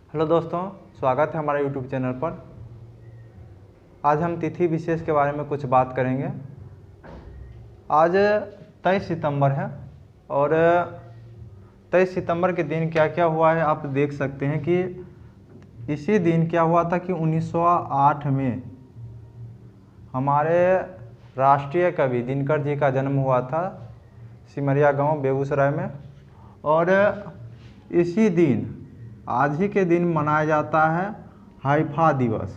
Hello दोस्तों, स्वागत है हमारे यूट्यूब चैनल पर। आज हम तिथि विशेष के बारे में कुछ बात करेंगे। आज 23 सितंबर है और 23 सितंबर के दिन क्या क्या हुआ है आप देख सकते हैं कि इसी दिन क्या हुआ था कि 1908 में हमारे राष्ट्रीय कवि दिनकर जी का जन्म हुआ था सिमरिया गांव बेगूसराय में। और इसी दिन आज ही के दिन मनाया जाता है हाइफा दिवस।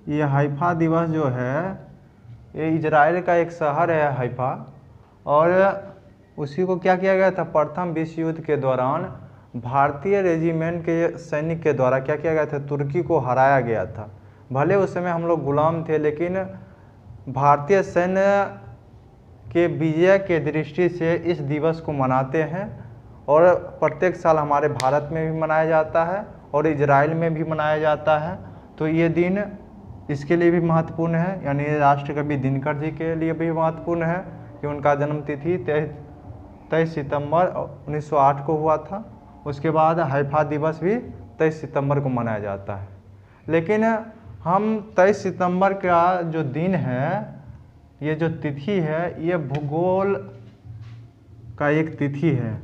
ये हाइफा दिवस जो है ये इजराइल का एक शहर है हाइफा, और उसी को क्या किया गया था, प्रथम विश्व युद्ध के दौरान भारतीय रेजिमेंट के सैनिक के द्वारा क्या किया गया था, तुर्की को हराया गया था। भले उस समय हम लोग गुलाम थे, लेकिन भारतीय सैन्य के विजय के दृष्टि से इस दिवस को मनाते हैं और प्रत्येक साल हमारे भारत में भी मनाया जाता है और इजराइल में भी मनाया जाता है। तो ये दिन इसके लिए भी महत्वपूर्ण है, यानी राष्ट्रकवि दिनकर जी के लिए भी महत्वपूर्ण है कि उनका जन्म तिथि 23 सितंबर 1908 को हुआ था। उसके बाद हाइफा दिवस भी 23 सितंबर को मनाया जाता है। लेकिन हम 23 सितंबर का जो दिन है, ये जो तिथि है, ये भूगोल का एक तिथि है।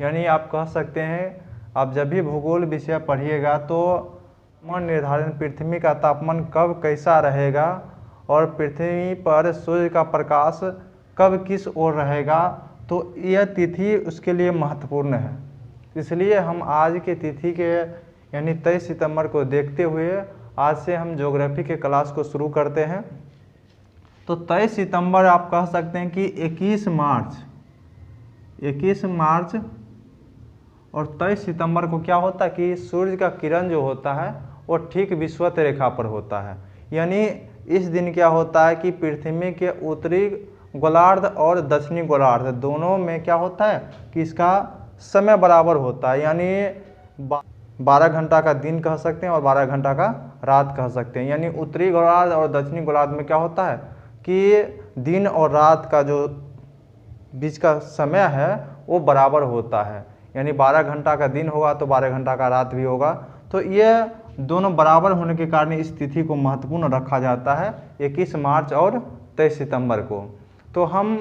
यानी आप कह सकते हैं, आप जब भी भूगोल विषय पढ़िएगा तो तापमान निर्धारण, पृथ्वी का तापमान कब कैसा रहेगा और पृथ्वी पर सूर्य का प्रकाश कब किस ओर रहेगा, तो यह तिथि उसके लिए महत्वपूर्ण है। इसलिए हम आज के तिथि के यानी 23 सितंबर को देखते हुए आज से हम ज्योग्राफी के क्लास को शुरू करते हैं। तो 23 सितंबर आप कह सकते हैं कि 21 मार्च और 23 सितंबर को क्या होता है कि सूर्य का किरण जो होता है वो ठीक विषुवत रेखा पर होता है। यानी इस दिन क्या होता है कि पृथ्वी के उत्तरी गोलार्ध और दक्षिणी गोलार्ध दोनों में क्या होता है कि इसका समय बराबर होता है। यानी 12 घंटा का दिन कह सकते हैं और 12 घंटा का रात कह सकते हैं। यानी उत्तरी गोलार्ध और दक्षिणी गोलार्ध में क्या होता है कि दिन और रात का जो बीच का समय है वो बराबर होता है। यानी 12 घंटा का दिन होगा तो 12 घंटा का रात भी होगा। तो ये दोनों बराबर होने के कारण इस तिथि को महत्वपूर्ण रखा जाता है 21 मार्च और 23 सितंबर को। तो हम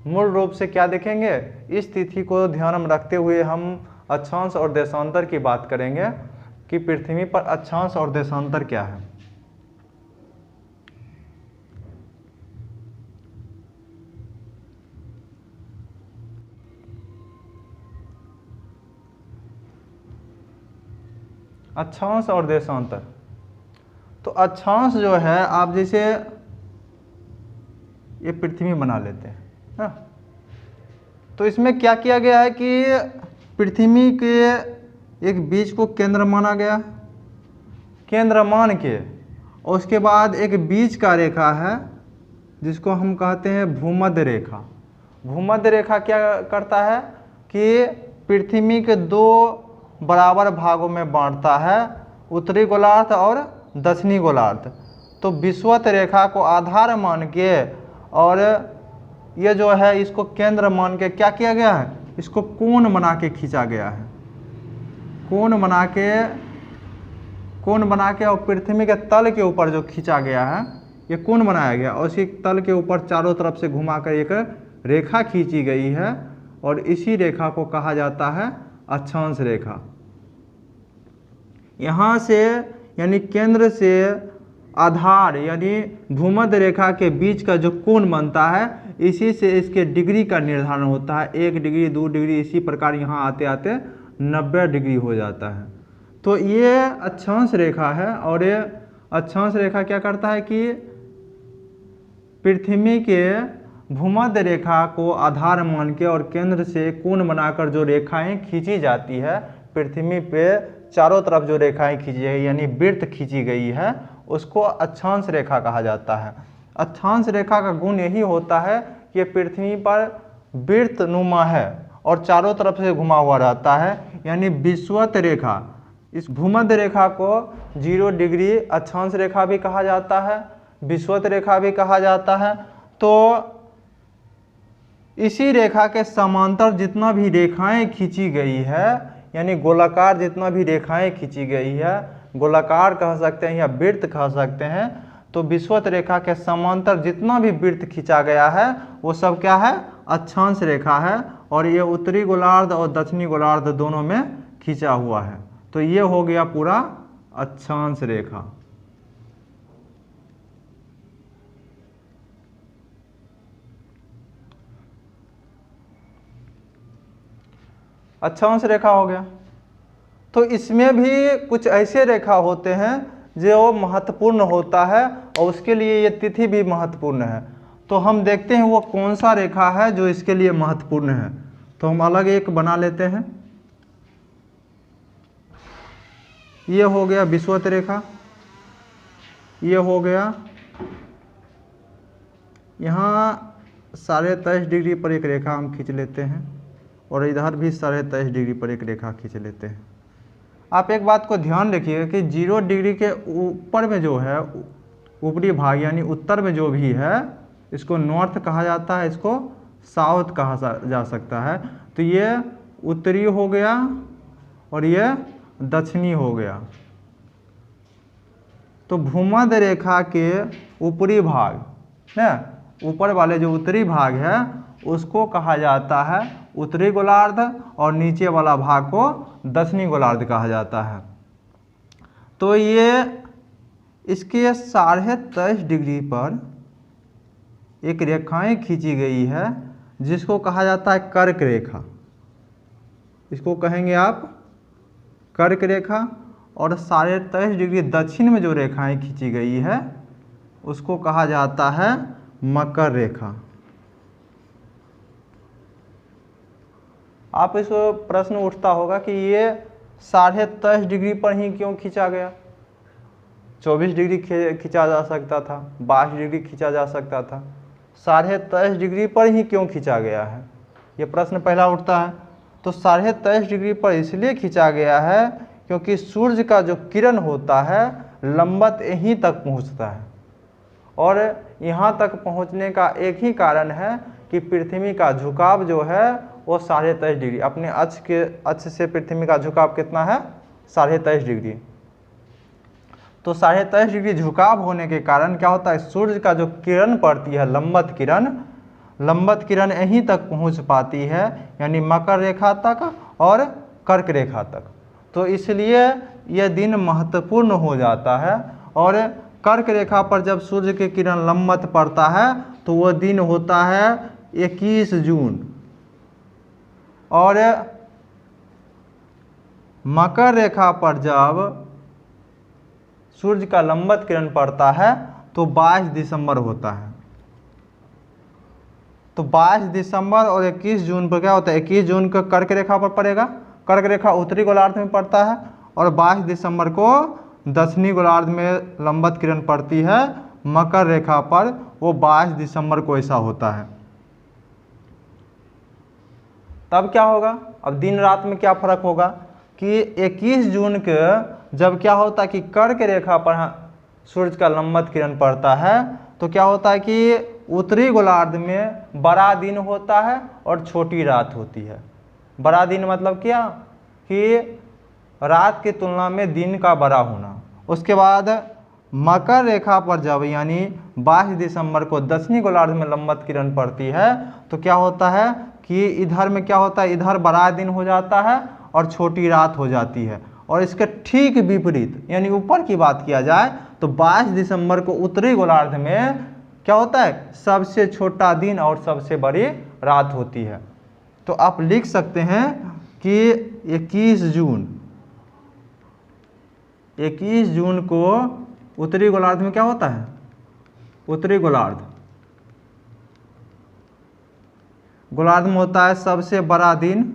मूल रूप से क्या देखेंगे, इस तिथि को ध्यान में रखते हुए हम अक्षांश और देशांतर की बात करेंगे कि पृथ्वी पर अक्षांश और देशांतर क्या है। अक्षांश और देशांतर, तो अक्षांश जो है आप जैसे ये पृथ्वी बना लेते हैं ना, तो इसमें क्या किया गया है कि पृथ्वी के एक बीज को केंद्र माना गया, केंद्र मान के, और उसके बाद एक बीच का रेखा है जिसको हम कहते हैं भूमध्य रेखा। भूमध्य रेखा क्या करता है कि पृथ्वी के दो बराबर भागों में बांटता है, उत्तरी गोलार्ध और दक्षिणी गोलार्ध। तो विषुवत रेखा को आधार मान के और ये जो है इसको केंद्र मान के क्या किया गया है, इसको कोण बना के खींचा गया है। कोण बना के और पृथ्वी के तल के ऊपर जो खींचा गया है ये कोण बनाया गया, और इसी तल के ऊपर चारों तरफ से घुमाकर एक रेखा खींची गई है और इसी रेखा को कहा जाता है अक्षांश रेखा। यहाँ से यानी केंद्र से आधार यानी भूमध्य रेखा के बीच का जो कोण बनता है, इसी से इसके डिग्री का निर्धारण होता है। 1 डिग्री 2 डिग्री इसी प्रकार यहाँ आते आते 90 डिग्री हो जाता है। तो ये अक्षांश रेखा है, और ये अक्षांश रेखा क्या करता है कि पृथ्वी के भूमध्य रेखा को आधार मान के और केंद्र से कोण बनाकर जो रेखाएं खींची जाती है, पृथ्वी पे चारों तरफ जो रेखाएं खींची गई यानी वृत्त खींची गई है, उसको अक्षांश रेखा कहा जाता है। अक्षांश रेखा का गुण यही होता है कि पृथ्वी पर वृत्त नुमा है और चारों तरफ से घुमा हुआ रहता है। यानी विषुवत रेखा, इस भूमध्य रेखा को 0 डिग्री अक्षांश रेखा भी कहा जाता है, विषुवत रेखा भी कहा जाता है। तो इसी रेखा के समांतर जितना भी रेखाएं खींची गई है यानी गोलाकार जितना भी रेखाएं खींची गई है, गोलाकार कह सकते हैं या वृत्त कह सकते हैं, तो विषुवत रेखा के समांतर जितना भी वृत्त खींचा गया है वो सब क्या है, अक्षांश रेखा है। और ये उत्तरी गोलार्ध और दक्षिणी गोलार्ध दोनों में खींचा हुआ है। तो ये हो गया पूरा अक्षांश रेखा। अक्षांश रेखा हो गया। तो इसमें भी कुछ ऐसे रेखा होते हैं जो महत्वपूर्ण होता है और उसके लिए ये तिथि भी महत्वपूर्ण है। तो हम देखते हैं वो कौन सा रेखा है जो इसके लिए महत्वपूर्ण है। तो हम अलग एक बना लेते हैं। ये हो गया विषुवत रेखा, ये हो गया यहाँ 23.5 डिग्री पर एक रेखा हम खींच लेते हैं और इधर भी 23.5 डिग्री पर एक रेखा खींच लेते हैं। आप एक बात को ध्यान रखिएगा कि 0 डिग्री के ऊपर में जो है ऊपरी भाग यानी उत्तर में जो भी है इसको नॉर्थ कहा जाता है, इसको साउथ कहा जा सकता है। तो ये उत्तरी हो गया और ये दक्षिणी हो गया। तो भूमध्य रेखा के ऊपरी भाग ना, ऊपर वाले जो उत्तरी भाग है उसको कहा जाता है उत्तरी गोलार्ध और नीचे वाला भाग को दक्षिणी गोलार्ध कहा जाता है। तो ये इसके 23.5 डिग्री पर एक रेखाएं खींची गई है जिसको कहा जाता है कर्क रेखा। इसको कहेंगे आप कर्क रेखा। और 23.5 डिग्री दक्षिण में जो रेखाएं खींची गई है उसको कहा जाता है मकर रेखा। आप इस प्रश्न उठता होगा कि ये 23.5 डिग्री पर ही क्यों खींचा गया, 24 डिग्री खींचा जा सकता था, 22 डिग्री खींचा जा सकता था, 23.5 डिग्री पर ही क्यों खींचा गया है, ये प्रश्न पहला उठता है। तो 23.5 डिग्री पर इसलिए खींचा गया है क्योंकि सूर्य का जो किरण होता है लंबवत यहीं तक पहुंचता है और यहाँ तक पहुँचने का एक ही कारण है कि पृथ्वी का झुकाव जो है वो 23.5 डिग्री, अपने अक्ष से पृथ्वी का झुकाव कितना है 23.5 डिग्री। तो 23.5 डिग्री झुकाव होने के कारण क्या होता है, सूर्य का जो किरण पड़ती है लंबवत किरण यहीं तक पहुंच पाती है, यानी मकर रेखा तक और कर्क रेखा तक। तो इसलिए यह दिन महत्वपूर्ण हो जाता है। और कर्क रेखा पर जब सूर्य के किरण लंबवत पड़ता है तो वह दिन होता है 21 जून। और मकर रेखा पर जब सूर्य का लंबवत किरण पड़ता है तो 22 दिसंबर होता है। तो 22 दिसंबर और 21 जून पर क्या होता है, 21 जून को कर्क रेखा पर पड़ेगा, कर्क रेखा उत्तरी गोलार्ध में पड़ता है, और 22 दिसंबर को दक्षिणी गोलार्ध में लंबवत किरण पड़ती है मकर रेखा पर, वो 22 दिसंबर को ऐसा होता है। तब क्या होगा, अब दिन रात में क्या फर्क होगा कि 21 जून के जब क्या होता है कि कर्क रेखा पर सूर्य का लंबवत किरण पड़ता है तो क्या होता है कि उत्तरी गोलार्ध में बड़ा दिन होता है और छोटी रात होती है। बड़ा दिन मतलब क्या कि रात की तुलना में दिन का बड़ा होना। उसके बाद मकर रेखा पर जब यानी 22 दिसंबर को दक्षिणी गोलार्ध में लंबवत किरण पड़ती है तो क्या होता है कि इधर में क्या होता है, इधर बड़ा दिन हो जाता है और छोटी रात हो जाती है। और इसके ठीक विपरीत यानी ऊपर की बात किया जाए तो 22 दिसंबर को उत्तरी गोलार्ध में क्या होता है, सबसे छोटा दिन और सबसे बड़ी रात होती है। तो आप लिख सकते हैं कि 21 जून को उत्तरी गोलार्ध में क्या होता है, उत्तरी गोलार्ध में होता है सबसे बड़ा दिन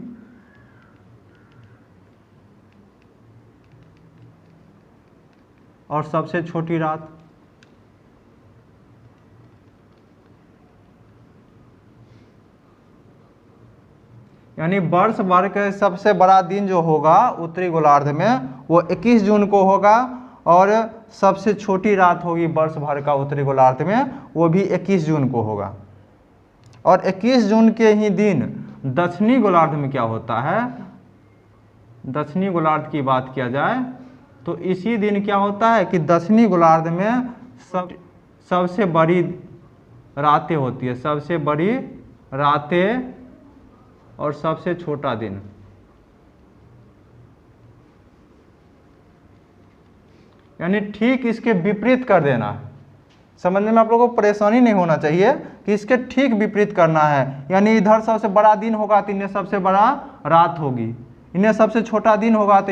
और सबसे छोटी रात। यानी वर्ष भर के सबसे बड़ा दिन जो होगा उत्तरी गोलार्ध में वो 21 जून को होगा और सबसे छोटी रात होगी वर्ष भर का उत्तरी गोलार्ध में, वो भी 21 जून को होगा। और 21 जून के ही दिन दक्षिणी गोलार्ध में क्या होता है, दक्षिणी गोलार्ध की बात किया जाए तो इसी दिन क्या होता है कि दक्षिणी गोलार्ध में सबसे बड़ी रातें होती है, सबसे बड़ी रातें और सबसे छोटा दिन। यानी ठीक इसके विपरीत कर देना है। समझने में आप लोगों को परेशानी नहीं होना चाहिए कि इसके ठीक विपरीत करना है। यानी इधर सबसे बड़ा दिन होगा तो इन्हें सबसे बड़ा रात होगी, इन्हें सबसे छोटा दिन होगा तो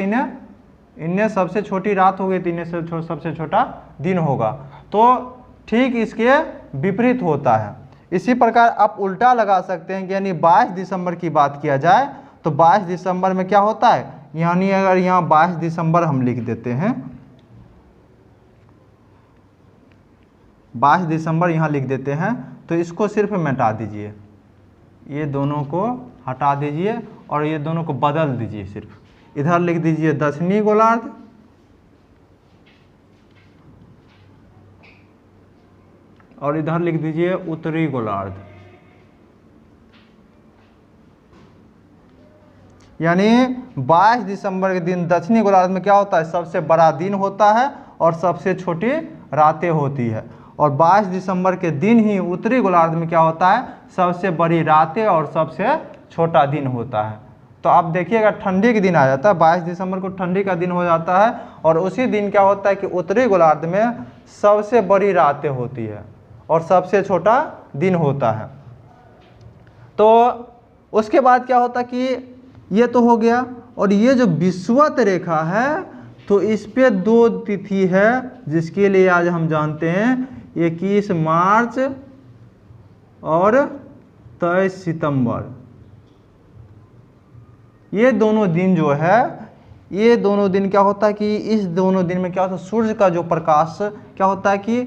इन्हें सबसे छोटी रात होगी तो इन्हें सबसे छोटा दिन होगा। तो ठीक इसके विपरीत होता है। इसी प्रकार आप उल्टा लगा सकते हैं कि यानी 22 दिसंबर की बात किया जाए तो 22 दिसंबर में क्या होता है, यानी अगर यहाँ 22 दिसंबर हम लिख देते हैं, 22 दिसंबर यहाँ लिख देते हैं तो इसको सिर्फ मिटा दीजिए, ये दोनों को हटा दीजिए और ये दोनों को बदल दीजिए। सिर्फ इधर लिख दीजिए दक्षिणी गोलार्ध और इधर लिख दीजिए उत्तरी गोलार्ध। यानी 22 दिसंबर के दिन दक्षिणी गोलार्ध में क्या होता है, सबसे बड़ा दिन होता है और सबसे छोटी रातें होती है। और 22 दिसंबर के दिन ही उत्तरी गोलार्ध में क्या होता है, सबसे बड़ी रातें और सबसे छोटा दिन होता है। तो आप देखिएगा ठंडी के दिन आ जाता है, 22 दिसंबर को ठंडी का दिन हो जाता है और उसी दिन क्या होता है कि उत्तरी गोलार्ध में सबसे बड़ी रातें होती है और सबसे छोटा दिन होता है। तो उसके बाद क्या होता कि ये तो हो गया, और ये जो विषुवत रेखा है तो इस पे 2 तिथि है जिसके लिए आज हम जानते हैं 21 मार्च और 23 सितंबर। ये दोनों दिन जो है, ये दोनों दिन क्या होता है कि इस दोनों दिन में क्या होता है, सूर्य का जो प्रकाश क्या होता है कि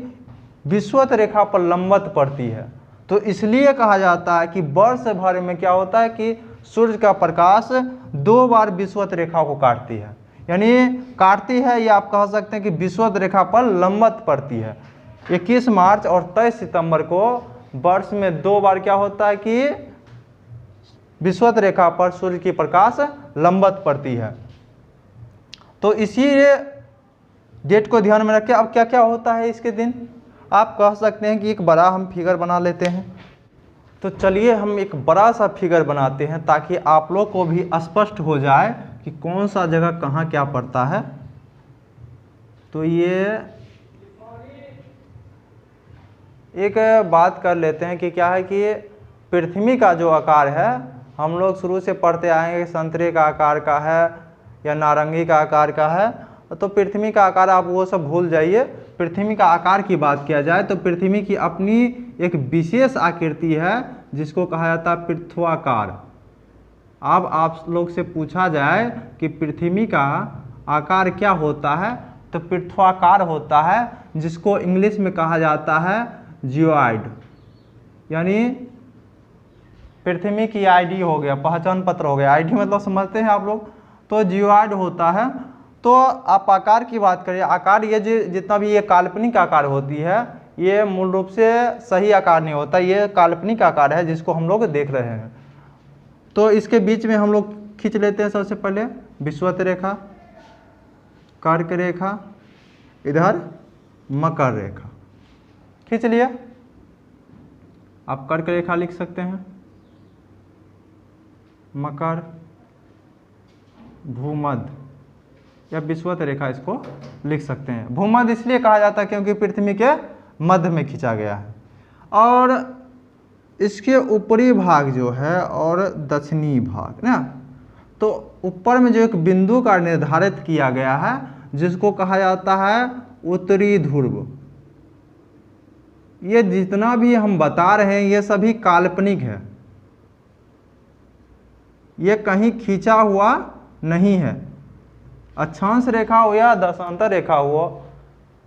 विषुवत रेखा पर लंबवत पड़ती है। तो इसलिए कहा जाता है कि वर्ष भर में क्या होता है कि सूर्य का प्रकाश 2 बार विषुवत रेखा को काटती है। यानी काटती है, ये आप कह सकते हैं कि विषुवत रेखा पर लंबवत पड़ती है। 21 मार्च और 23 सितंबर को वर्ष में 2 बार क्या होता है कि विषुवत रेखा पर सूर्य की प्रकाश लंबवत पड़ती है। तो इसी डेट को ध्यान में रखें। अब क्या क्या होता है इसके दिन, आप कह सकते हैं कि एक बड़ा हम फिगर बना लेते हैं। तो चलिए हम एक बड़ा सा फिगर बनाते हैं ताकि आप लोग को भी स्पष्ट हो जाए कि कौन सा जगह कहाँ क्या पड़ता है। तो ये एक बात कर लेते हैं कि क्या है कि पृथ्वी का जो आकार है, हम लोग शुरू से पढ़ते आएंगे संतरे का आकार का है या नारंगी का आकार का है। तो पृथ्वी का आकार आप वो सब भूल जाइए। पृथ्वी का आकार की बात किया जाए तो पृथ्वी की अपनी एक विशेष आकृति है जिसको कहा जाता है पृथ्वाकार। अब आप लोग से पूछा जाए कि पृथ्वी का आकार क्या होता है, तो पृथ्वाकार होता है, जिसको इंग्लिश में कहा जाता है जियोइड। यानी पृथ्वी की आईडी हो गया, पहचान पत्र हो गया। आईडी मतलब समझते हैं आप लोग, तो जियोइड होता है। तो आप आकार की बात करिए, आकार ये जितना भी ये काल्पनिक आकार होती है, ये मूल रूप से सही आकार नहीं होता, ये काल्पनिक आकार है जिसको हम लोग देख रहे हैं। तो इसके बीच में हम लोग खींच लेते हैं सबसे पहले विषुवत रेखा, कर्क रेखा, इधर मकर रेखा खींच लिया। आप कर्क रेखा लिख सकते हैं, मकर, भूमध्य या विषुवत रेखा इसको लिख सकते हैं। भूमध्य इसलिए कहा जाता है क्योंकि पृथ्वी के मध्य में खींचा गया है। और इसके ऊपरी भाग जो है और दक्षिणी भाग ना, तो ऊपर में जो एक बिंदु का निर्धारित किया गया है जिसको कहा जाता है उत्तरी ध्रुव। ये जितना भी हम बता रहे हैं ये सभी काल्पनिक है, ये कहीं खींचा हुआ नहीं है। अक्षांश रेखा हो या दशांतर रेखा हो,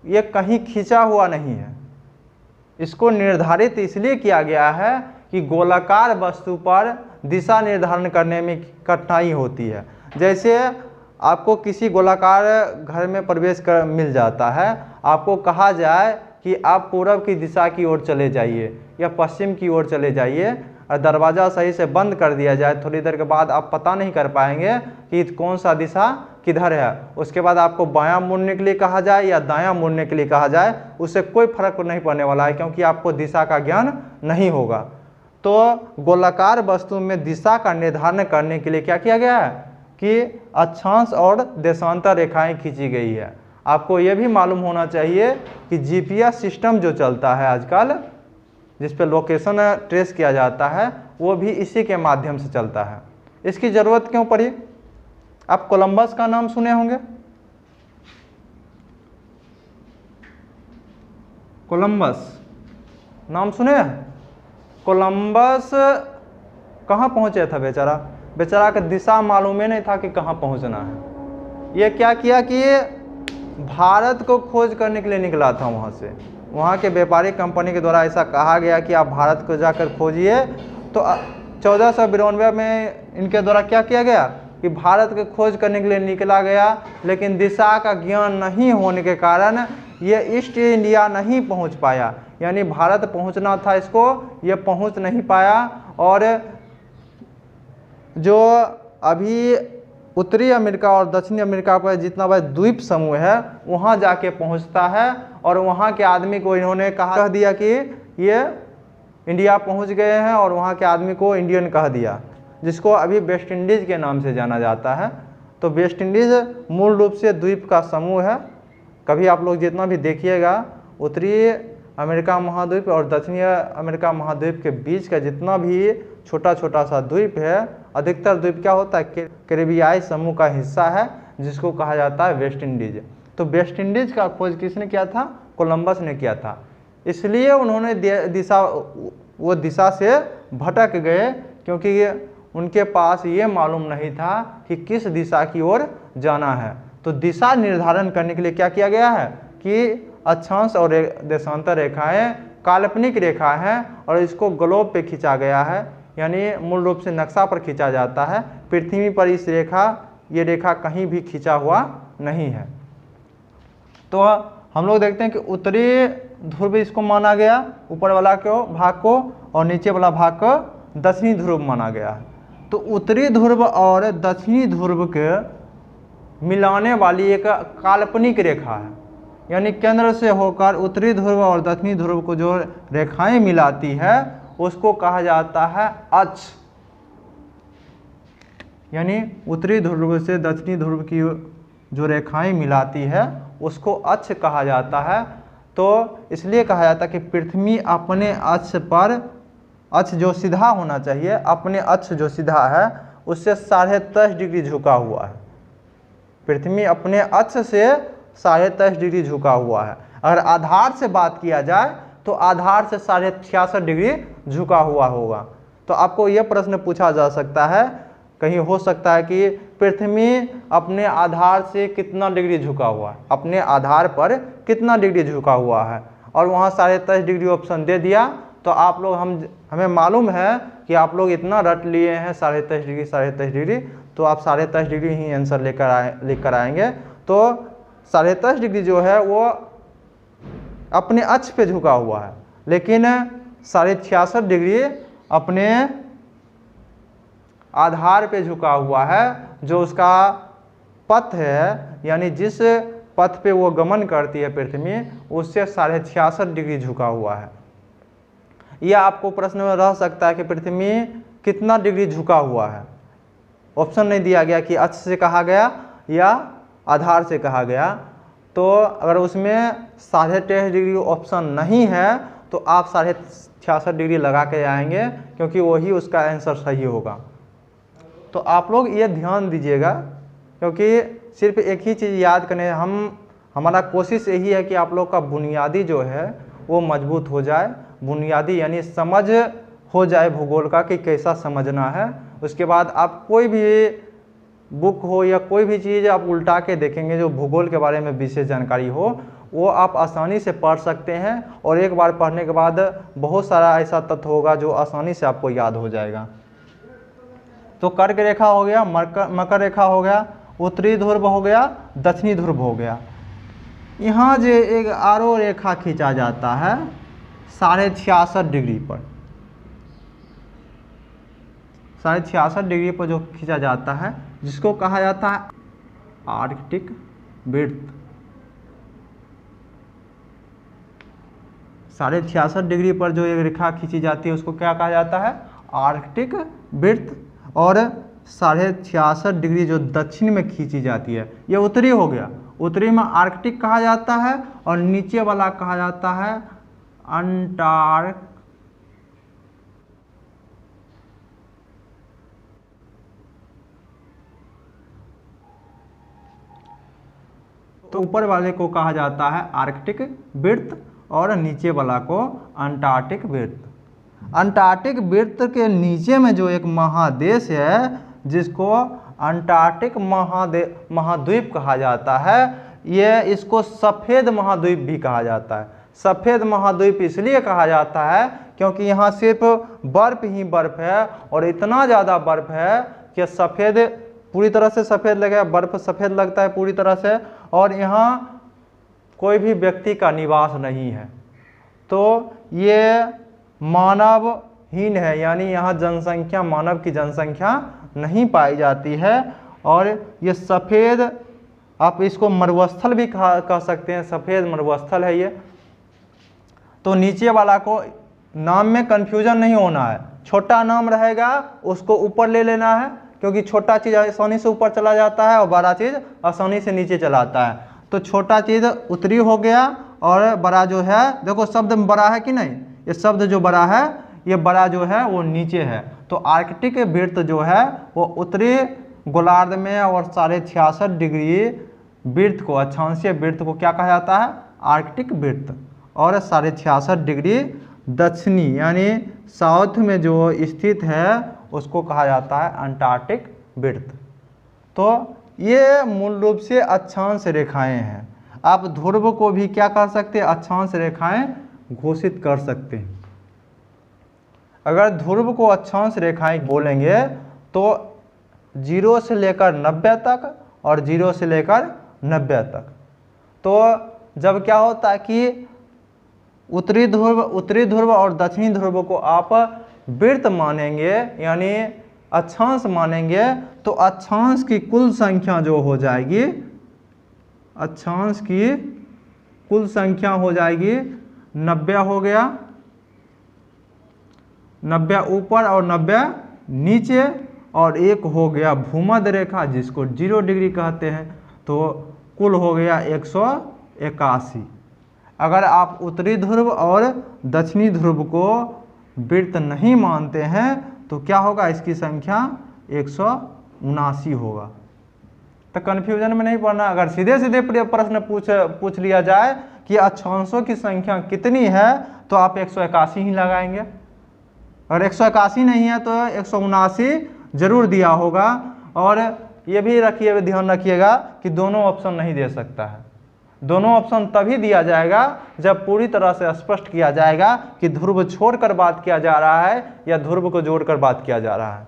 ये कहीं खींचा हुआ नहीं है। इसको निर्धारित इसलिए किया गया है कि गोलाकार वस्तु पर दिशा निर्धारण करने में कठिनाई होती है। जैसे आपको किसी गोलाकार घर में प्रवेश कर मिल जाता है, आपको कहा जाए कि आप पूर्व की दिशा की ओर चले जाइए या पश्चिम की ओर चले जाइए, और दरवाज़ा सही से बंद कर दिया जाए, थोड़ी देर के बाद आप पता नहीं कर पाएंगे कि कौन सा दिशा किधर है। उसके बाद आपको बायां मुड़ने के लिए कहा जाए या दायां मुड़ने के लिए कहा जाए, उससे कोई फर्क नहीं पड़ने वाला है, क्योंकि आपको दिशा का ज्ञान नहीं होगा। तो गोलाकार वस्तु में दिशा का निर्धारण करने के लिए क्या किया गया है कि अक्षांश और देशांतर रेखाएं खींची गई है। आपको यह भी मालूम होना चाहिए कि जीपीएस सिस्टम जो चलता है आजकल, जिस पे लोकेशन ट्रेस किया जाता है, वो भी इसी के माध्यम से चलता है। इसकी ज़रूरत क्यों पड़ी? आप कोलंबस का नाम सुने होंगे। कोलंबस नाम सुने? कोलंबस कहाँ पहुँचे था बेचारा? बेचारा का दिशा मालूम ही नहीं था कि कहाँ पहुँचना है। ये क्या किया कि ये भारत को खोज करने के लिए निकला था वहाँ से। वहाँ के व्यापारिक कंपनी के द्वारा ऐसा कहा गया कि आप भारत को जाकर खोजिए। तो 1492 में इनके द्वारा क्या किया गया कि भारत की खोज करने के लिए निकला गया, लेकिन दिशा का ज्ञान नहीं होने के कारण ये ईस्ट इंडिया नहीं पहुंच पाया। यानी भारत पहुंचना था इसको, ये पहुंच नहीं पाया। और जो अभी उत्तरी अमेरिका और दक्षिणी अमेरिका पर जितना बड़ा द्वीप समूह है, वहाँ जाके पहुँचता है। और वहाँ के आदमी को इन्होंने कह दिया कि ये इंडिया पहुँच गए हैं, और वहाँ के आदमी को इंडियन कह दिया, जिसको अभी वेस्ट इंडीज़ के नाम से जाना जाता है। तो वेस्ट इंडीज़ मूल रूप से द्वीप का समूह है। कभी आप लोग जितना भी देखिएगा, उत्तरी अमेरिका महाद्वीप और दक्षिणी अमेरिका महाद्वीप के बीच का जितना भी छोटा छोटा सा द्वीप है, अधिकतर द्वीप क्या होता है, कैरिबियाई समूह का हिस्सा है, जिसको कहा जाता है वेस्ट इंडीज। तो वेस्ट इंडीज का खोज किसने किया था? कोलंबस ने किया था। इसलिए उन्होंने वो दिशा से भटक गए, क्योंकि उनके पास ये मालूम नहीं था कि किस दिशा की ओर जाना है। तो दिशा निर्धारण करने के लिए क्या किया गया है कि अक्षांश और देशांतर रेखाएं काल्पनिक रेखा है, और इसको ग्लोब पे खींचा गया है। यानी मूल रूप से नक्शा पर खींचा जाता है। पृथ्वी पर ये रेखा कहीं भी खींचा हुआ नहीं है। तो हम लोग देखते हैं कि उत्तरी ध्रुव इसको माना गया, ऊपर वाला भाग को, और नीचे वाला भाग को दक्षिणी ध्रुव माना गया। तो उत्तरी ध्रुव और दक्षिणी ध्रुव के मिलाने वाली एक काल्पनिक रेखा है। यानी केंद्र से होकर उत्तरी ध्रुव और दक्षिणी ध्रुव को जो रेखाएं मिलाती है, उसको कहा जाता है अक्ष। यानी उत्तरी ध्रुव से दक्षिणी ध्रुव की जो रेखाएं मिलाती है, उसको अक्ष कहा जाता है। तो इसलिए कहा जाता है कि पृथ्वी अपने अक्ष पर, अक्ष जो सीधा होना चाहिए, अपने अक्ष जो सीधा है उससे 23.5 डिग्री झुका हुआ है। पृथ्वी अपने अक्ष से 23.5 डिग्री झुका हुआ है। अगर आधार से बात किया जाए तो आधार से 66.5 डिग्री झुका हुआ होगा। तो आपको यह प्रश्न पूछा जा सकता है, कहीं हो सकता है कि पृथ्वी अपने आधार से कितना डिग्री झुका हुआ है, अपने आधार पर कितना डिग्री झुका हुआ है, और वहाँ 23.5 डिग्री ऑप्शन दे दिया। तो आप लोग हमें मालूम है कि आप लोग इतना रट लिए हैं 23.5 डिग्री, तो आप 23.5 डिग्री ही आंसर लेकर आएंगे। तो 23.5 डिग्री जो है वो अपने अक्ष पे झुका हुआ है, लेकिन 66.5 डिग्री अपने आधार पे झुका हुआ है, जो उसका पथ है, यानी जिस पथ पे वो गमन करती है पृथ्वी, उससे 66.5 डिग्री झुका हुआ है। यह आपको प्रश्न में रह सकता है कि पृथ्वी कितना डिग्री झुका हुआ है। ऑप्शन नहीं दिया गया कि अक्ष से कहा गया या आधार से कहा गया। तो अगर उसमें 23.5 डिग्री ऑप्शन नहीं है, तो आप 66.5 डिग्री लगा के आएंगे, क्योंकि वही उसका आंसर सही होगा। तो आप लोग ये ध्यान दीजिएगा, क्योंकि सिर्फ एक ही चीज़ याद करें, हमारा कोशिश यही है कि आप लोग का बुनियादी जो है वो मजबूत हो जाए। बुनियादी यानी समझ हो जाए भूगोल का कि कैसा समझना है। उसके बाद आप कोई भी बुक हो या कोई भी चीज़ आप उल्टा के देखेंगे जो भूगोल के बारे में विशेष जानकारी हो, वो आप आसानी से पढ़ सकते हैं। और एक बार पढ़ने के बाद बहुत सारा ऐसा तथ्य होगा जो आसानी से आपको याद हो जाएगा। तो कर्क रेखा हो गया, मकर रेखा हो गया, उत्तरी ध्रुव हो गया, दक्षिणी ध्रुव हो गया। यहाँ जो एक आरो रेखा खींचा जाता है 66.5 डिग्री पर, डिग्री पर जो खींचा जाता है जिसको कहा जाता है आर्कटिक वृत्त। 66.5 डिग्री पर जो एक रेखा खींची जाती है उसको क्या कहा जाता है? आर्कटिक वृत्त। और 66.5 डिग्री जो दक्षिण में खींची जाती है ये उत्तरी हो गया। उत्तरी में आर्कटिक कहा जाता है और नीचे वाला कहा जाता है अंटार्कटिक। तो ऊपर वाले को कहा जाता है आर्कटिक वृत्त और नीचे वाला को अंटार्कटिक वृत्त। अंटार्कटिक वृत्त के नीचे में जो एक महादेश है जिसको अंटार्कटिक महाद्वीप कहा जाता है, ये इसको सफ़ेद महाद्वीप भी कहा जाता है। सफ़ेद महाद्वीप इसलिए कहा जाता है क्योंकि यहाँ सिर्फ बर्फ़ ही बर्फ़ है और इतना ज़्यादा बर्फ़ है कि सफ़ेद पूरी तरह से सफ़ेद लगेगा, बर्फ़ सफ़ेद लगता है पूरी तरह से, और यहाँ कोई भी व्यक्ति का निवास नहीं है। तो ये मानवहीन है, यानी यहाँ जनसंख्या, मानव की जनसंख्या नहीं पाई जाती है। और ये सफ़ेद, आप इसको मरुस्थल भी कह सकते हैं, सफ़ेद मरुस्थल है ये। तो नीचे वाला को नाम में कन्फ्यूजन नहीं होना है, छोटा नाम रहेगा उसको ऊपर ले लेना है क्योंकि छोटा चीज़ आसानी से ऊपर चला जाता है और बड़ा चीज़ आसानी से नीचे चला आता है। तो छोटा चीज़ उत्तरी हो गया और बड़ा जो है, देखो शब्द बड़ा है कि नहीं, ये शब्द जो बड़ा है ये बड़ा जो है वो नीचे है। तो आर्कटिक वृत्त जो है वो उत्तरी गोलार्ध में और 66.5 डिग्री वृत्त को, अक्षांशीय वृत्त को क्या कहा जाता है? आर्कटिक वृत्त। और 66.5 डिग्री दक्षिणी यानी साउथ में जो स्थित है उसको कहा जाता है अंटार्कटिक वृत्त। तो ये मूल रूप से अक्षांश रेखाएं हैं। आप ध्रुव को भी क्या कर सकते हैं? अक्षांश रेखाएं घोषित कर सकते हैं। अगर ध्रुव को अक्षांश रेखाएं बोलेंगे तो 0 से लेकर 90 तक और 0 से लेकर 90 तक। तो जब क्या होता है कि उत्तरी ध्रुव और दक्षिणी ध्रुव को आप वृत्त मानेंगे यानी अक्षांश मानेंगे, तो अक्षांश की कुल संख्या जो हो जाएगी, अक्षांश की कुल संख्या हो जाएगी 90 हो गया, 90 ऊपर और 90 नीचे, और एक हो गया भूमध्य रेखा जिसको 0 डिग्री कहते हैं। तो कुल हो गया 181। अगर आप उत्तरी ध्रुव और दक्षिणी ध्रुव को वृत्त नहीं मानते हैं तो क्या होगा? इसकी संख्या 179 होगा। तो कन्फ्यूजन में नहीं पड़ना। अगर सीधे सीधे प्रश्न पूछ लिया जाए कि अक्षांशों की संख्या कितनी है तो आप 181 ही लगाएंगे। अगर 181 नहीं है तो 179 जरूर दिया होगा। और ये भी रखिए, ध्यान रखिएगा कि दोनों ऑप्शन नहीं दे सकता है। दोनों ऑप्शन तभी दिया जाएगा जब पूरी तरह से स्पष्ट किया जाएगा कि ध्रुव छोड़कर बात किया जा रहा है या ध्रुव को जोड़कर बात किया जा रहा है।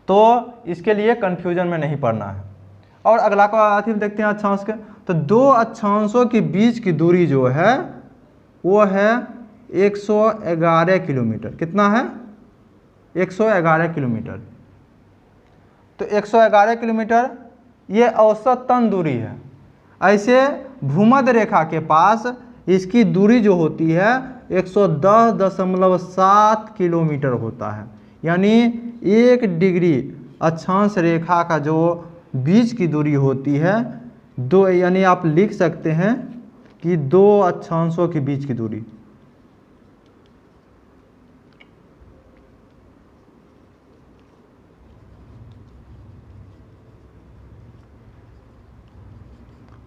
तो इसके लिए कन्फ्यूजन में नहीं पड़ना है। और अगला को आखिर देखते हैं अक्षांश के। तो दो अक्षांशों के बीच की दूरी जो है वो है 111 किलोमीटर। कितना है? 111 किलोमीटर। तो 111 किलोमीटर ये औसतन दूरी है। ऐसे भूमध्य रेखा के पास इसकी दूरी जो होती है 110.7 किलोमीटर होता है। यानी 1 डिग्री अक्षांश रेखा का जो बीच की दूरी होती है दो, यानी आप लिख सकते हैं कि दो अक्षांशों के बीच की दूरी।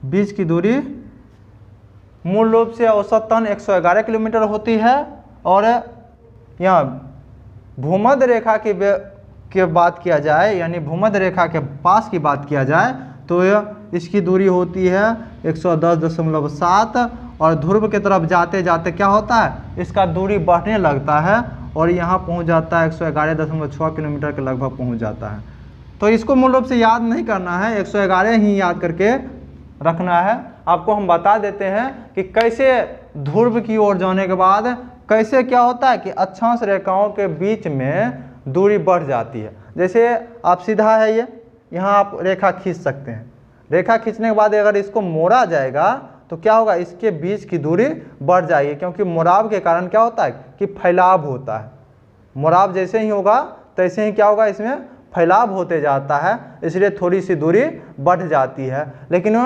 बीच की दूरी मूल रूप से औसतन 111 किलोमीटर होती है। और यहाँ भूमध्य रेखा की बात किया जाए, यानी भूमध्य रेखा के पास की बात किया जाए तो इसकी दूरी होती है 110.7। और ध्रुव की तरफ जाते जाते क्या होता है, इसका दूरी बढ़ने लगता है और यहाँ पहुँच जाता है 111.6 किलोमीटर के लगभग पहुँच जाता है। तो इसको मूल रूप से याद नहीं करना है, 111 ही याद करके रखना है। आपको हम बता देते हैं कि कैसे ध्रुव की ओर जाने के बाद कैसे क्या होता है कि अक्षांश रेखाओं के बीच में दूरी बढ़ जाती है। जैसे आप सीधा है ये, यहाँ आप रेखा खींच सकते हैं। रेखा खींचने के बाद अगर इसको मोड़ा जाएगा तो क्या होगा, इसके बीच की दूरी बढ़ जाएगी, क्योंकि मुड़ाव के कारण क्या होता है कि फैलाव होता है। मुड़ाव जैसे ही होगा तैसे ही क्या होगा, इसमें फैलाव होते जाता है, इसलिए थोड़ी सी दूरी बढ़ जाती है। लेकिन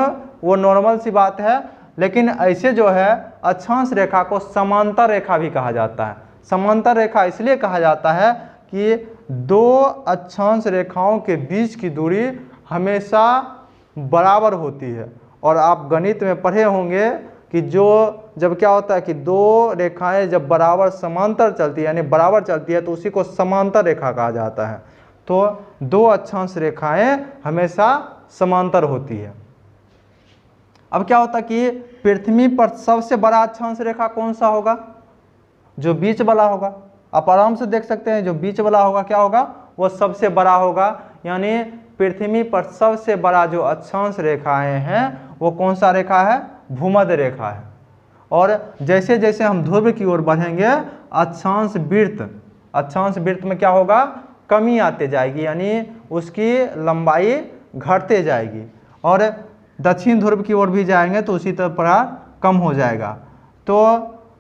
वो नॉर्मल सी बात है। लेकिन ऐसे जो है अक्षांश रेखा को समांतर रेखा भी कहा जाता है। समांतर रेखा इसलिए कहा जाता है कि दो अक्षांश रेखाओं के बीच की दूरी हमेशा बराबर होती है। और आप गणित में पढ़े होंगे कि जब क्या होता है कि दो रेखाएं जब बराबर समांतर चलती है, यानी बराबर चलती है, तो उसी को समांतर रेखा कहा जाता है। तो दो अक्षांश रेखाएं हमेशा समांतर होती है। अब क्या होता है कि पृथ्वी पर सबसे बड़ा अक्षांश रेखा कौन सा होगा, जो बीच वाला होगा। आप आराम से देख सकते हैं, जो बीच वाला होगा क्या होगा, वो सबसे बड़ा होगा। यानी पृथ्वी पर सबसे बड़ा जो अक्षांश रेखाएं हैं वो कौन सा रेखा है, भूमध्य रेखा है। और जैसे जैसे हम ध्रुव की ओर बढ़ेंगे अक्षांश वृत्त में क्या होगा, कमी आते जाएगी, यानी उसकी लंबाई घटते जाएगी। और दक्षिण ध्रुव की ओर भी जाएंगे तो उसी तरह कम हो जाएगा। तो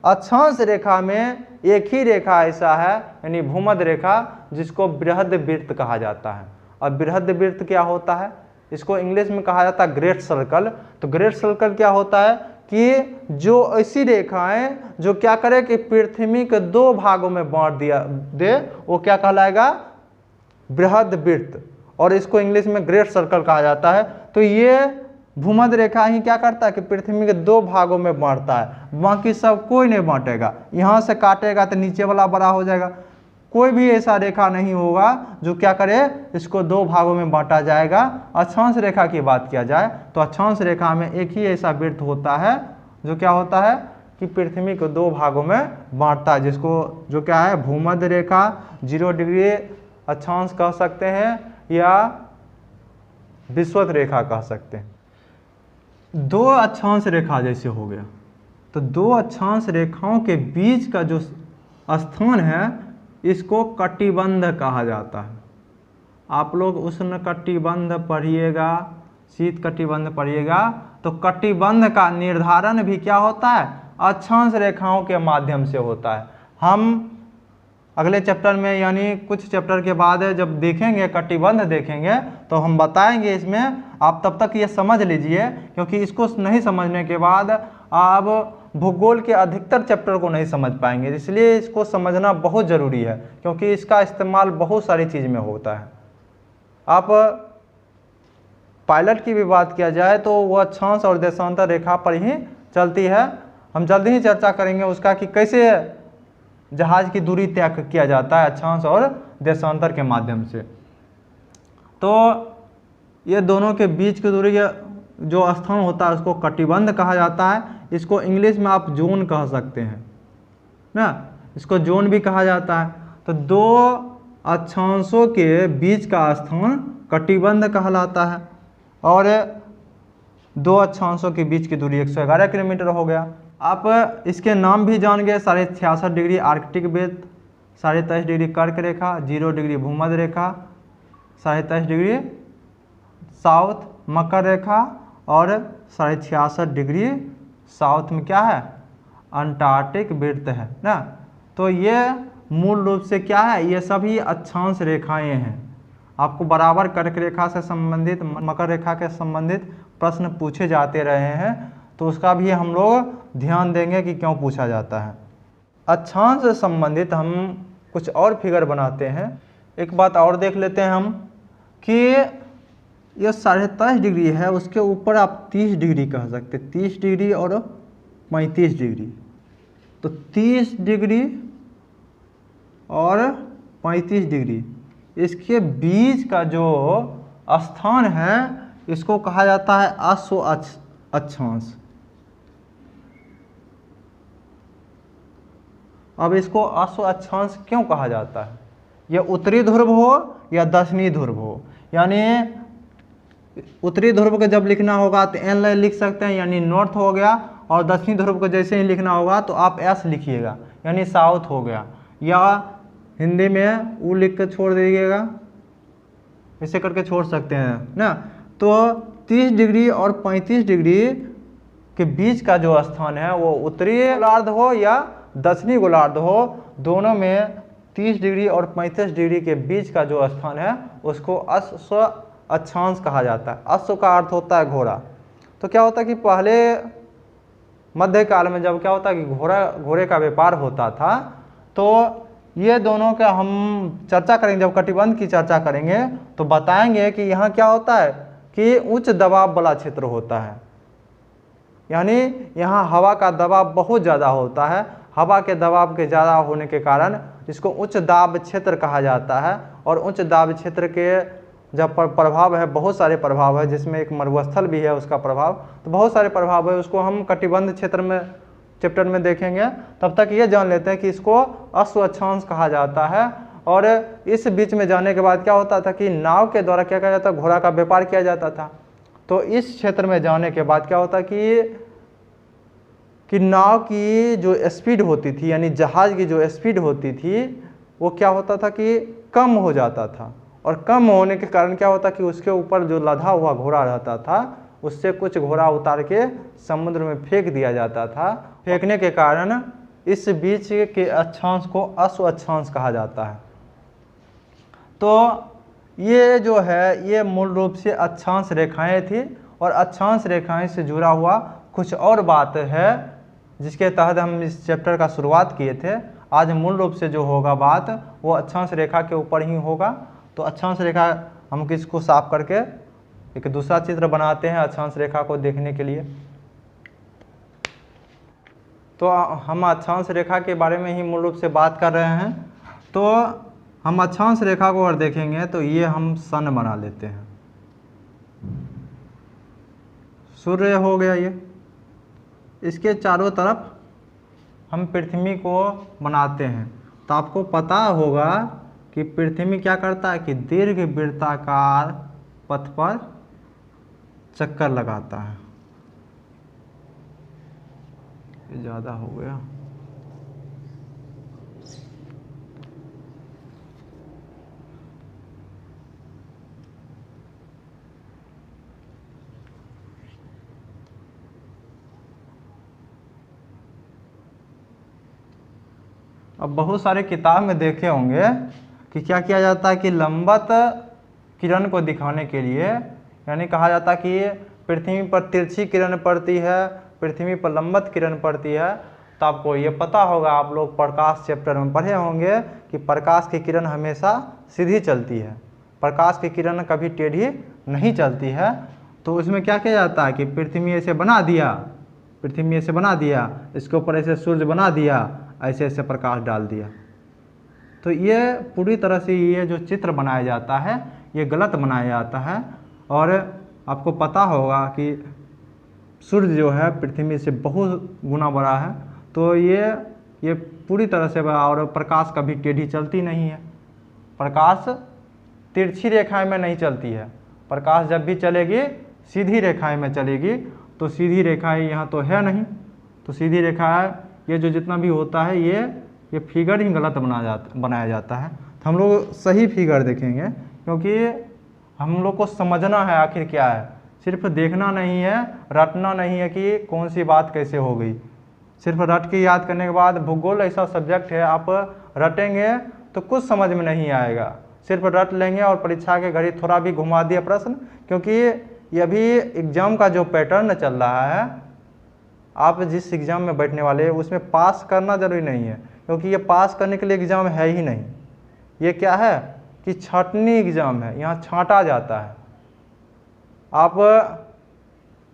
अक्षांश रेखा में एक ही रेखा ऐसा है, यानी भूमध्य रेखा, जिसको बृहद वृत्त कहा जाता है। और बृहद वृत्त क्या होता है, इसको इंग्लिश में कहा जाता है ग्रेट सर्कल। तो ग्रेट सर्कल क्या होता है कि जो ऐसी रेखाएं जो क्या करे कि पृथ्वी के दो भागों में बांट दे, वो क्या कहलाएगा, बृहद वृत्त। और इसको इंग्लिश में ग्रेट सर्कल कहा जाता है। तो ये भूमध्य रेखा ही क्या करता है कि पृथ्वी के दो भागों में बांटता है, बाकी सब कोई नहीं बांटेगा। यहाँ से काटेगा तो नीचे वाला बड़ा हो जाएगा। कोई भी ऐसा रेखा नहीं होगा जो क्या करे, इसको दो भागों में बांटा जाएगा। अक्षांश रेखा की बात किया जाए तो अक्षांश रेखा में एक ही ऐसा वृत्त होता है जो क्या होता है कि पृथ्वी को दो भागों में बांटता है, जिसको जो क्या है भूमध्य रेखा, 0 डिग्री अक्षांश कह सकते हैं या विषुवत रेखा कह सकते हैं। दो अक्षांश रेखा जैसे हो गया, तो दो अक्षांश रेखाओं के बीच का जो स्थान है इसको कटिबंध कहा जाता है। आप लोग उष्ण कटिबंध पढ़िएगा, शीत कटिबंध पढ़िएगा, तो कटिबंध का निर्धारण भी क्या होता है, अक्षांश रेखाओं के माध्यम से होता है। हम अगले चैप्टर में यानी कुछ चैप्टर के बाद जब देखेंगे कटिबंध देखेंगे तो हम बताएंगे इसमें। आप तब तक ये समझ लीजिए, क्योंकि इसको नहीं समझने के बाद आप भूगोल के अधिकतर चैप्टर को नहीं समझ पाएंगे। इसलिए इसको समझना बहुत ज़रूरी है, क्योंकि इसका इस्तेमाल बहुत सारी चीज़ में होता है। आप पायलट की भी बात किया जाए तो वह अक्षांश और देशांतर रेखा पर ही चलती है। हम जल्दी ही चर्चा करेंगे उसका कि कैसे जहाज की दूरी तय किया जाता है अक्षांश और देशांतर के माध्यम से। तो ये दोनों के बीच की दूरी जो स्थान होता है उसको कटिबंध कहा जाता है। इसको इंग्लिश में आप जोन कह सकते हैं ना, इसको जोन भी कहा जाता है। तो दो अक्षांशों के बीच का स्थान कटिबंध कहलाता है। और दो अक्षांशों के बीच की दूरी 111 किलोमीटर हो गया। आप इसके नाम भी जान गए, 66.5 डिग्री आर्कटिक वृत्त, 23.5 डिग्री कर्क रेखा, 0 डिग्री भूमध्य रेखा, 23.5 डिग्री साउथ मकर रेखा, और 66.5 डिग्री साउथ में क्या है, अंटार्कटिक वृत्त है ना। तो ये मूल रूप से क्या है, ये सभी अक्षांश रेखाएं हैं। आपको बराबर कर्क रेखा से संबंधित, मकर रेखा के संबंधित प्रश्न पूछे जाते रहे हैं, तो उसका भी हम लोग ध्यान देंगे कि क्यों पूछा जाता है। अक्षांश से संबंधित हम कुछ और फिगर बनाते हैं। एक बात और देख लेते हैं हम कि ये 23.5 डिग्री है, उसके ऊपर आप 30 डिग्री कह सकते, 30 डिग्री और 35 डिग्री। तो 30 डिग्री और 35 डिग्री, इसके बीच का जो स्थान है इसको कहा जाता है अश्व अक्षांश। अब इसको अश्व अक्षांश क्यों कहा जाता है, यह उत्तरी ध्रुव हो या दक्षिणी ध्रुव हो। यानी उत्तरी ध्रुव को जब लिखना होगा तो एन लिख सकते हैं, यानी नॉर्थ हो गया, और दक्षिणी ध्रुव को जैसे ही लिखना होगा तो आप एस लिखिएगा, यानी साउथ हो गया। या हिंदी में ऊ लिख के छोड़ दीजिएगा, ऐसे करके छोड़ सकते हैं ना। तो 30 डिग्री और 35 डिग्री के बीच का जो स्थान है वो उत्तरी गोलार्ध हो या दक्षिणी गोलार्ध हो, दोनों में 30 डिग्री और 35 डिग्री के बीच का जो स्थान है उसको अश्व अक्षांश कहा जाता है। अश्व का अर्थ होता है घोड़ा। तो क्या होता है कि पहले मध्यकाल में जब क्या होता है कि घोड़े का व्यापार होता था, तो ये दोनों का हम चर्चा करेंगे, जब कटिबंध की चर्चा करेंगे तो बताएंगे कि यहाँ क्या होता है कि उच्च दबाव वाला क्षेत्र होता है, यानी यहाँ हवा का दबाव बहुत ज़्यादा होता है। हवा के दबाव के ज़्यादा होने के कारण इसको उच्च दाब क्षेत्र कहा जाता है। और उच्च दाब क्षेत्र के जब प्रभाव है, बहुत सारे प्रभाव है, जिसमें एक मरुस्थल भी है उसका प्रभाव, तो बहुत सारे प्रभाव है, उसको हम कटिबंध क्षेत्र में चैप्टर में देखेंगे। तब तक ये जान लेते हैं कि इसको अश्व अक्षांश कहा जाता है। और इस बीच में जाने के बाद क्या होता था कि नाव के द्वारा क्या किया जाता, घोड़ा का व्यापार किया जाता था। तो इस क्षेत्र में जाने के बाद क्या होता कि नाव की जो स्पीड होती थी, यानी जहाज की जो स्पीड होती थी, वो क्या होता था कि कम हो जाता था। और कम होने के कारण क्या होता कि उसके ऊपर जो लदा हुआ घोड़ा रहता था, उससे कुछ घोड़ा उतार के समुद्र में फेंक दिया जाता था। फेंकने के कारण इस बीच के अक्षांश को अश्व अक्षांश कहा जाता है। तो ये जो है ये मूल रूप से अक्षांश रेखाएं थी। और अक्षांश रेखाएं से जुड़ा हुआ कुछ और बात है जिसके तहत हम इस चैप्टर का शुरुआत किए थे। आज मूल रूप से जो होगा बात वो अक्षांश रेखा के ऊपर ही होगा। तो अक्षांश रेखा हम किसको साफ करके एक दूसरा चित्र बनाते हैं अक्षांश रेखा को देखने के लिए। तो हम अक्षांश रेखा के बारे में ही मूल रूप से बात कर रहे हैं। तो हम अक्षांश रेखा को अगर देखेंगे तो ये हम सन बना लेते हैं, सूर्य हो गया ये, इसके चारों तरफ हम पृथ्वी को बनाते हैं। तो आपको पता होगा कि पृथ्वी क्या करता है कि दीर्घ वृत्ताकार पथ पर चक्कर लगाता है। ये ज़्यादा हो गया। अब बहुत सारे किताब में देखे होंगे कि क्या किया जाता है कि लंबवत किरण को दिखाने के लिए, यानी कहा जाता है कि पृथ्वी पर तिरछी किरण पड़ती है, पृथ्वी पर लंबवत किरण पड़ती है। तो आपको ये पता होगा, आप लोग प्रकाश चैप्टर में पढ़े होंगे कि प्रकाश की किरण हमेशा सीधी चलती है, प्रकाश की किरण कभी टेढ़ी नहीं चलती है। तो उसमें क्या किया जाता है कि पृथ्वी ऐसे बना दिया, पृथ्वी ऐसे बना दिया, इसके ऊपर ऐसे सूर्य बना दिया, ऐसे ऐसे प्रकाश डाल दिया। तो ये पूरी तरह से ये जो चित्र बनाया जाता है ये गलत बनाया जाता है। और आपको पता होगा कि सूर्य जो है पृथ्वी से बहुत गुना बड़ा है। तो ये पूरी तरह से बड़ा, और प्रकाश कभी टेढ़ी चलती नहीं है, प्रकाश तिरछी रेखाएं में नहीं चलती है। प्रकाश जब भी चलेगी सीधी रेखाएं में चलेगी। तो सीधी रेखाएं यहाँ तो है नहीं, तो सीधी रेखाएं ये जो जितना भी होता है ये फिगर ही गलत बनाया जाता है। तो हम लोग सही फिगर देखेंगे, क्योंकि हम लोग को समझना है आखिर क्या है, सिर्फ देखना नहीं है, रटना नहीं है कि कौन सी बात कैसे हो गई। सिर्फ रट के याद करने के बाद, भूगोल ऐसा सब्जेक्ट है आप रटेंगे तो कुछ समझ में नहीं आएगा। सिर्फ रट लेंगे और परीक्षा के घड़ी थोड़ा भी घुमा दिया प्रश्न, क्योंकि ये अभी एग्ज़ाम का जो पैटर्न चल रहा है, आप जिस एग्ज़ाम में बैठने वाले हैं उसमें पास करना ज़रूरी नहीं है, क्योंकि ये पास करने के लिए एग्ज़ाम है ही नहीं। ये क्या है कि छाँटनी एग्ज़ाम है, यहाँ छाँटा जाता है। आप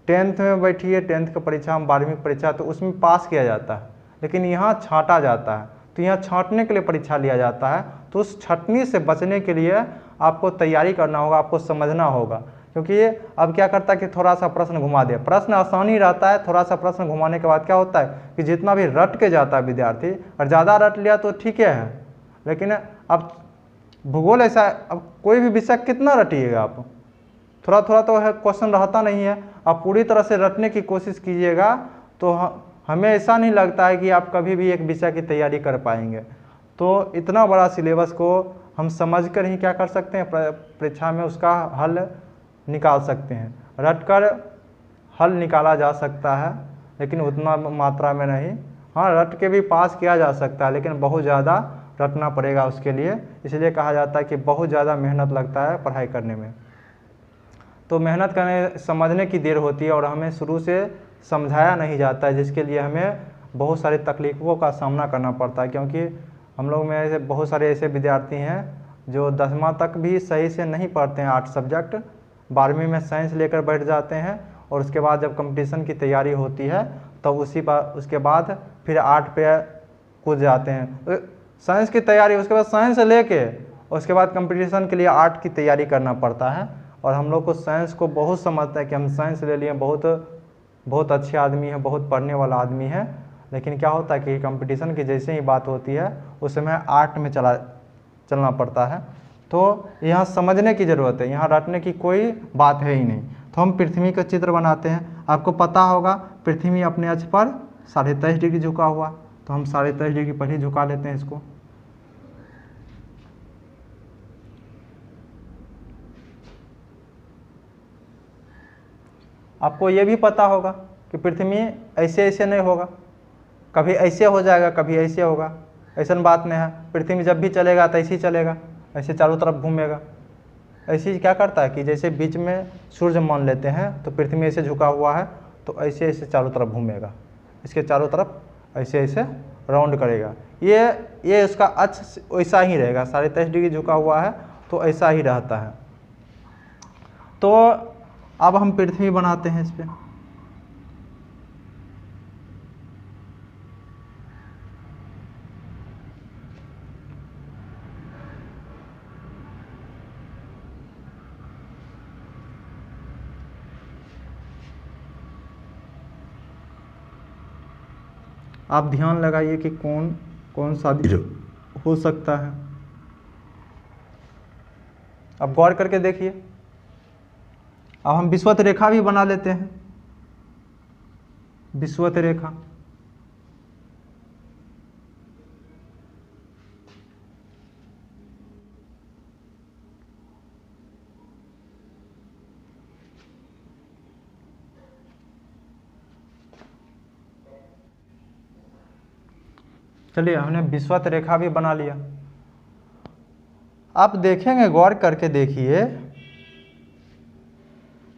10th में बैठिए, 10th का परीक्षा, 12वीं की परीक्षा, तो उसमें पास किया जाता है, लेकिन यहाँ छाँटा जाता है। तो यहाँ छाँटने के लिए परीक्षा लिया जाता है। तो उस छटनी से बचने के लिए आपको तैयारी करना होगा, आपको समझना होगा, क्योंकि अब क्या करता है कि थोड़ा सा प्रश्न घुमा दिया। प्रश्न आसानी रहता है, थोड़ा सा प्रश्न घुमाने के बाद क्या होता है कि जितना भी रट के जाता है विद्यार्थी, और ज़्यादा रट लिया तो ठीक है, लेकिन अब भूगोल ऐसा, अब कोई भी विषय कितना रटिएगा आप, थोड़ा थोड़ा तो है, क्वेश्चन रहता नहीं है। आप पूरी तरह से रटने की कोशिश कीजिएगा तो हमें ऐसा नहीं लगता है कि आप कभी भी एक विषय की तैयारी कर पाएंगे। तो इतना बड़ा सिलेबस को हम समझकर ही क्या कर सकते हैं, परीक्षा में उसका हल निकाल सकते हैं। रटकर हल निकाला जा सकता है लेकिन उतना मात्रा में नहीं। हाँ, रट के भी पास किया जा सकता है लेकिन बहुत ज़्यादा रटना पड़ेगा उसके लिए, इसलिए कहा जाता है कि बहुत ज़्यादा मेहनत लगता है पढ़ाई करने में। तो मेहनत करने समझने की देर होती है और हमें शुरू से समझाया नहीं जाता है, जिसके लिए हमें बहुत सारी तकलीफ़ों का सामना करना पड़ता है। क्योंकि हम लोग में ऐसे बहुत सारे ऐसे विद्यार्थी हैं जो 10वां तक भी सही से नहीं पढ़ते हैं 8 सब्जेक्ट, 12वीं में साइंस लेकर बैठ जाते हैं और उसके बाद जब कंपटीशन की तैयारी होती है तो उसके बाद फिर 8 पे कूद जाते हैं। साइंस की तैयारी, उसके बाद साइंस लेके उसके बाद कंपटीशन के लिए 8 की तैयारी करना पड़ता है। और हम लोग को साइंस को बहुत समझता है कि हम साइंस ले लिए, बहुत अच्छे आदमी है, बहुत पढ़ने वाला आदमी है, लेकिन क्या होता है कि कंपटीशन की जैसे ही बात होती है उस समय 8 में चलना पड़ता है। तो यहाँ समझने की ज़रूरत है, यहाँ रटने की कोई बात है ही नहीं। तो हम पृथ्वी का चित्र बनाते हैं। आपको पता होगा पृथ्वी अपने अक्ष पर 23.5 डिग्री झुका हुआ, तो हम 23.5 डिग्री पर ही झुका लेते हैं इसको। आपको ये भी पता होगा कि पृथ्वी ऐसे ऐसे नहीं होगा, कभी ऐसे हो जाएगा कभी ऐसे होगा, ऐसा बात नहीं है। पृथ्वी जब भी चलेगा तो ऐसे ही चलेगा, ऐसे चारों तरफ घूमेगा। ऐसे ही क्या करता है कि जैसे बीच में सूर्य मान लेते हैं तो पृथ्वी ऐसे झुका हुआ है तो ऐसे ऐसे चारों तरफ घूमेगा, इसके चारों तरफ ऐसे ऐसे राउंड करेगा। ये उसका अक्ष वैसा ही रहेगा, 23.5 डिग्री झुका हुआ है तो ऐसा ही रहता है। तो अब हम पृथ्वी बनाते हैं इस पर। आप ध्यान लगाइए कि कौन सा हो सकता है। अब गौर करके देखिए। अब हम विषुवत रेखा भी बना लेते हैं। विषुवत रेखा, चलिए हमने विषुवत रेखा भी बना लिया। आप देखेंगे, गौर करके देखिए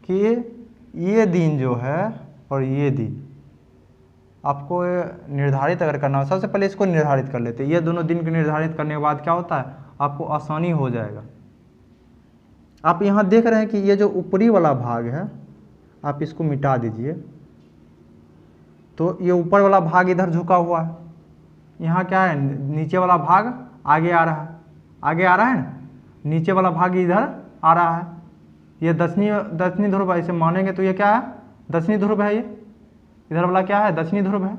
कि ये दिन जो है और ये दिन आपको निर्धारित अगर करना हो, सबसे पहले इसको निर्धारित कर लेते हैं। ये दोनों दिन को निर्धारित करने के बाद क्या होता है, आपको आसानी हो जाएगा। आप यहाँ देख रहे हैं कि ये जो ऊपरी वाला भाग है आप इसको मिटा दीजिए, तो ये ऊपर वाला भाग इधर झुका हुआ है। यहाँ क्या है, नीचे वाला भाग आगे आ रहा है, आगे आ रहा है ना, नीचे वाला भाग इधर आ रहा है। ये दक्षिणी ध्रुव है, इसे मानेंगे तो ये क्या है, दक्षिणी ध्रुव है। ये इधर वाला क्या है, दक्षिणी ध्रुव है।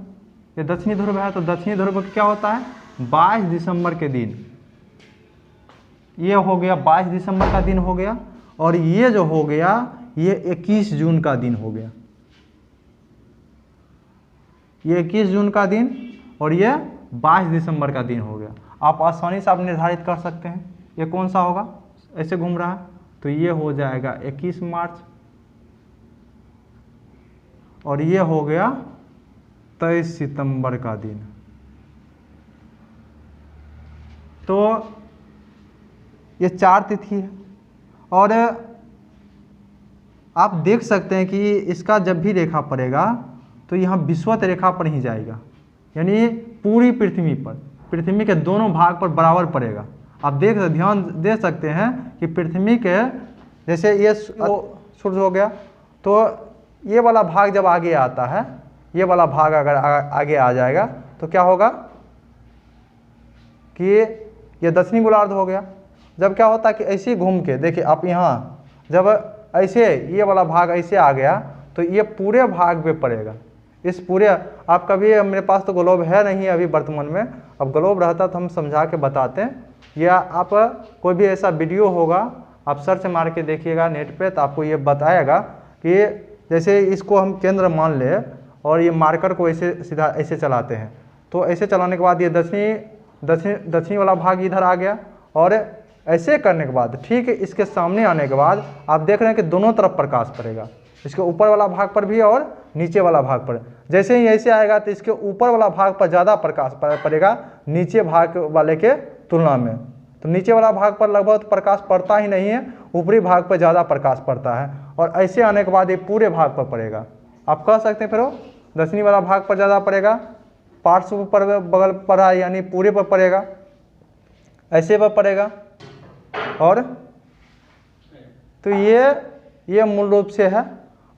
ये दक्षिणी ध्रुव है तो दक्षिणी ध्रुव क्या होता है, 22 दिसंबर के दिन। ये हो गया 22 दिसंबर का दिन हो गया। और ये जो हो गया ये 21 जून का दिन हो गया। ये 21 जून का दिन और ये 22 दिसंबर का दिन हो गया। आप आसानी से आप निर्धारित कर सकते हैं ये कौन सा होगा, ऐसे घूम रहा है तो ये हो जाएगा 21 मार्च। और ये हो गया 23 सितंबर का दिन। तो ये 4 तिथि है। और आप देख सकते हैं कि इसका जब भी रेखा पड़ेगा तो यहाँ विषुवत रेखा पर ही जाएगा, यानी पूरी पृथ्वी पर, पृथ्वी के दोनों भाग पर बराबर पड़ेगा। आप ध्यान दे सकते हैं कि पृथ्वी के जैसे ये सूर्य हो गया तो ये वाला भाग जब आगे आता है, ये वाला भाग अगर आगे आ जाएगा तो क्या होगा कि ये दक्षिणी गोलार्ध हो गया। जब क्या होता है कि ऐसे ही घूम के देखिए आप, यहाँ जब ऐसे ये वाला भाग ऐसे आ गया तो ये पूरे भाग पे पड़ेगा। इस पूरे, आप कभी, मेरे पास तो ग्लोब है नहीं अभी वर्तमान में, अब ग्लोब रहता तो हम समझा के बताते हैं। या आप कोई भी ऐसा वीडियो होगा आप सर्च मार के देखिएगा नेट पे तो आपको ये बताएगा कि जैसे इसको हम केंद्र मान ले और ये मार्कर को ऐसे सीधा ऐसे चलाते हैं तो ऐसे चलाने के बाद ये दक्षिणी दक्षिणी वाला भाग इधर आ गया। और ऐसे करने के बाद ठीक है इसके सामने आने के बाद आप देख रहे हैं कि दोनों तरफ प्रकाश पड़ेगा, इसके ऊपर वाला भाग पर भी और नीचे वाला भाग पर। जैसे ही ऐसे आएगा तो इसके ऊपर वाला भाग पर ज़्यादा प्रकाश पड़ेगा नीचे भाग वाले के तुलना में। तो नीचे वाला भाग पर लगभग प्रकाश पड़ता ही नहीं है, ऊपरी भाग पर ज़्यादा प्रकाश पड़ता है। और ऐसे आने के बाद ये पूरे भाग पर पड़ेगा। आप कह सकते हैं फिर दक्षिणी वाला भाग पर ज़्यादा पड़ेगा, पार्श्व पर बगल पर यानी पूरे पर पड़ेगा, ऐसे पर पड़ेगा। और तो ये मूल रूप से है।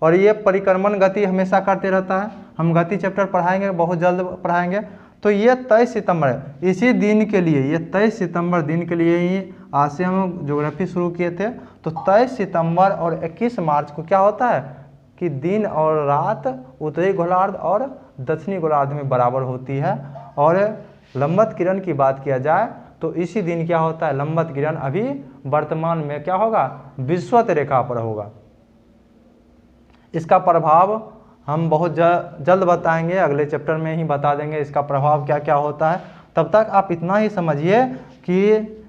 और ये परिक्रमण गति हमेशा करते रहता है। हम गति चैप्टर पढ़ाएंगे, बहुत जल्द पढ़ाएंगे। तो ये 23 सितंबर इसी दिन के लिए, ये 23 सितंबर दिन के लिए ही आज से हम ज्योग्राफी शुरू किए थे। तो 23 सितंबर और 21 मार्च को क्या होता है कि दिन और रात उत्तरी गोलार्ध और दक्षिणी गोलार्ध में बराबर होती है। और लंबवत किरण की बात किया जाए तो इसी दिन क्या होता है, लंबवत किरण अभी वर्तमान में क्या होगा, विषुवत रेखा पर होगा। इसका प्रभाव हम बहुत जल्द बताएंगे, अगले चैप्टर में ही बता देंगे इसका प्रभाव क्या क्या होता है। तब तक आप इतना ही समझिए कि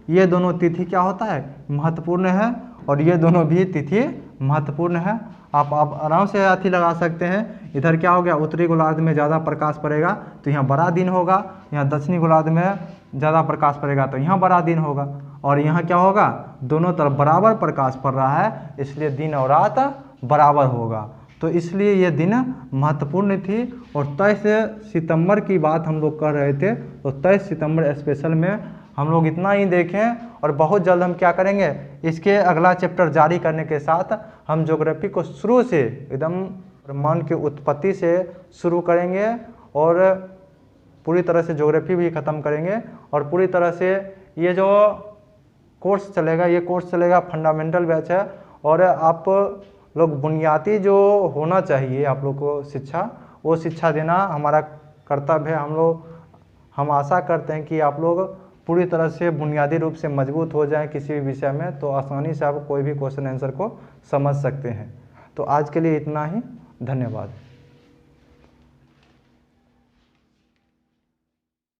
ये दोनों तिथि क्या होता है, महत्वपूर्ण है। और ये दोनों भी तिथि महत्वपूर्ण है। आप आराम से अथी लगा सकते हैं। इधर क्या हो गया, उत्तरी गोलार्ध में ज़्यादा प्रकाश पड़ेगा तो यहाँ बड़ा दिन होगा, यहाँ दक्षिणी गोलार्ध में ज़्यादा प्रकाश पड़ेगा तो यहाँ बड़ा दिन होगा। और यहाँ क्या होगा, दोनों तरफ बराबर प्रकाश पड़ रहा है, इसलिए दिन और रात बराबर होगा। तो इसलिए ये दिन महत्वपूर्ण थी। और 23 सितंबर की बात हम लोग कर रहे थे, तो 23 सितंबर स्पेशल में हम लोग इतना ही देखें। और बहुत जल्द हम क्या करेंगे, इसके अगला चैप्टर जारी करने के साथ हम ज्योग्राफी को शुरू से एकदम ब्रह्मांड की उत्पत्ति से शुरू करेंगे और पूरी तरह से ज्योग्राफी भी ख़त्म करेंगे। और पूरी तरह से ये जो कोर्स चलेगा, ये कोर्स चलेगा फंडामेंटल बैच है। और आप लोग बुनियादी जो होना चाहिए आप लोग को शिक्षा, वो शिक्षा देना हमारा कर्तव्य है। हम आशा करते हैं कि आप लोग पूरी तरह से बुनियादी रूप से मजबूत हो जाएं किसी भी विषय में, तो आसानी से आप कोई भी क्वेश्चन आंसर को समझ सकते हैं। तो आज के लिए इतना ही, धन्यवाद।